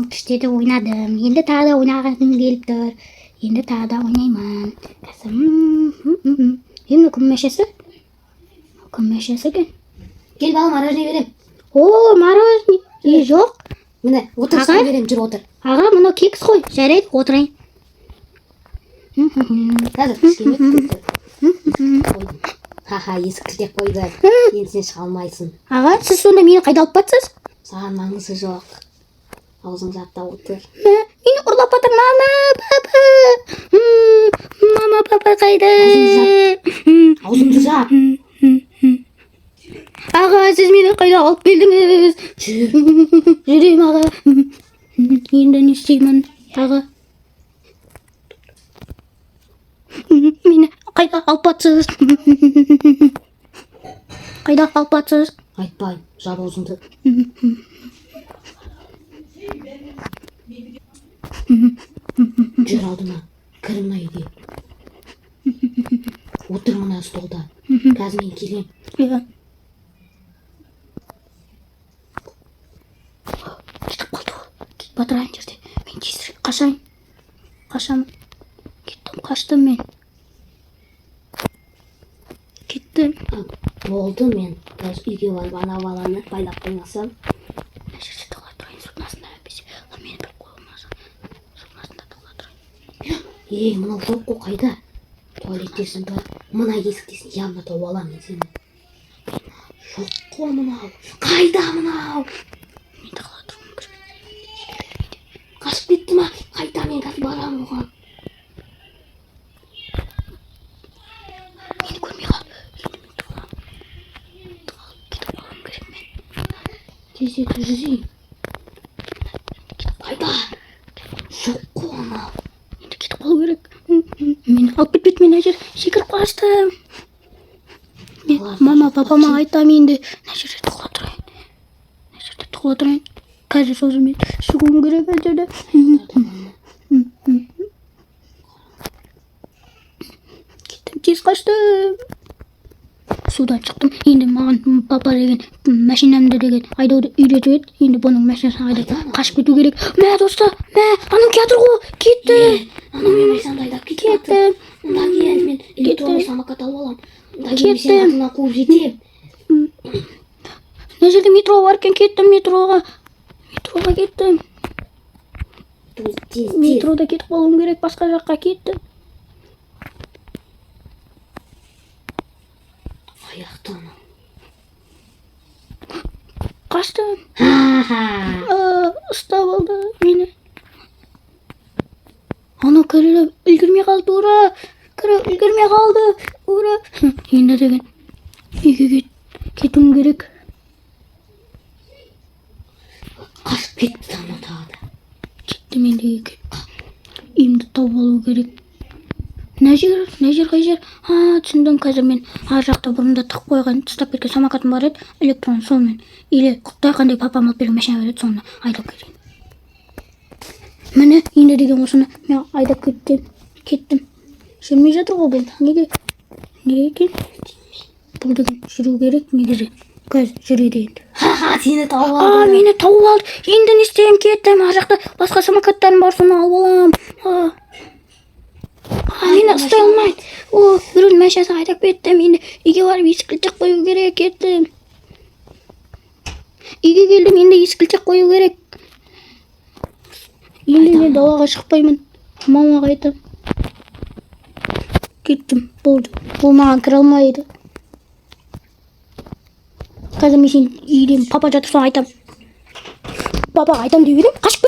Kışta oynadım. Şimdi daha da oynayasım gelip dur. Şimdi daha da oynayman. Şimdi kum meşesi. Kum meşesi gel. Gel bakalım aracını vereyim. Oo maroz yok. Mine otur Ağa? sana vereyim jür otur. Ağa bunu keks koy. Жарайды oturayım. Hadi kışkırmak tuttu. Koydum. Haha ескіртеп қойды. Енді сен шыға алмайсың. Ağa siz sonunda meni qayda alып batsız? Саған маңызы жоқ. Аузың жапта отыр. Meni uрлап batır mama papa. Mama papa qayda? Аузыңды жап. Ağa siz meni qayda alып keldiniz? Жүрем ağa. Енді не істеймін ağa? Meni qayda alып batsыз? Qayda alып batsыз? Айтпайын, жап аузыңды. Жүр алдыма. Кір мына үйге. Отыр мына столда. Қазір мен келем. Кетіп қалды ол. Кетіп батырайын жерде. Мен тезірек қашайын. Қашамын. Кеттім, қаштым мен. Кеттім. Болды мен. Қазір үйге барып ана баланы байлап қоймасам. Мына жерде тола тұрайын сыртнасында өпесе. Ол мені бір қойылмаса. Сыртнасында тола тұрайын. Мынау жоқ қой қайда? Туалеттесің ба? Мына есіктесің. Явно тауып аламын мен сені. Жоқ қой мынау. Қайда мынау? Мен тола тұрмын кіріп. Қашып кетті ма? Қайда мен қазір барамын оған. Мені көрмей қалды. Енді мен толамын. Кетіп қалуым керек мен. Тездетіп жүрейін. Қайда? Жоқ қой анау. Енді кетіп қалу керек. Мені алып кетпейді, мен әжер секіріп қаштым. Мен мама папама айтамын енді. Мына жерде тола тұрайын. Мына жерде тола тұрайын. Қазір сосын мен шығуым керек әжерде. Кеттім, тез қаштым. Судан шықтым. Енді маған папа деген машинамды деген айдауды үйретіп еді. Енді бұның машинасын айдап қашып кету керек. Мә достар, анау келатыр ғой. Кетті. Анау мен машинамды айдап кетіп Кеттім. Мына кел мен электронный самокат алып аламын. Мына кел мен сені Кеттім. артыңнан қуып жетем. Мына жерде метро бар екен, кеттім метроға. Метроға кеттім. Тез. Метрода кетіп қалуым керек, басқа жаққа кеттім. Аяқты анау. Қаштым. Ха-ха. Ұстап алды мені. Анау кіріп үлгермей қалды, ура. Кіріп үлгермей қалды, ура. Енді деген үйге кетуім керек. Қашып кетті анау тағы да. Кеттім енді үйге. Үйімді тауып алу керек. Мына жер қай жер? Түсіндім, қазір мен ар жақта бұрында тығып қойған тастап кеткен самокатым бар еді, электрон, сонымен или құттай қандай папам алып берген машина береді, соны айдап кетейін. Міне енді деген осыны мен айдап кеттім. Жүрмей жатыр ғой бұл. Неге екен? Бұл деген жүру керек негізі. Қазір жүреді енді. Ха-ха, сені тауып алдым. Мені тауып алды. Енді не істеймін? Кеттім. Ар жақта басқа самокаттарым бар, соны алып аламын. Мені ұстай алмайды. Біреудің машинасын айдап кеттім. Енді үйге барып ескілтек қою керек. Кеттім. Үйге келдім, енді ескілтек қою керек. Енді мен далаға шықпаймын. Мамаға айтамын. Кеттім. Болды. Ол маған кіре алмайды. Қазір мен сен үйден папа жатыр, соны айтамын. Папаға айтамын деп едім, қашып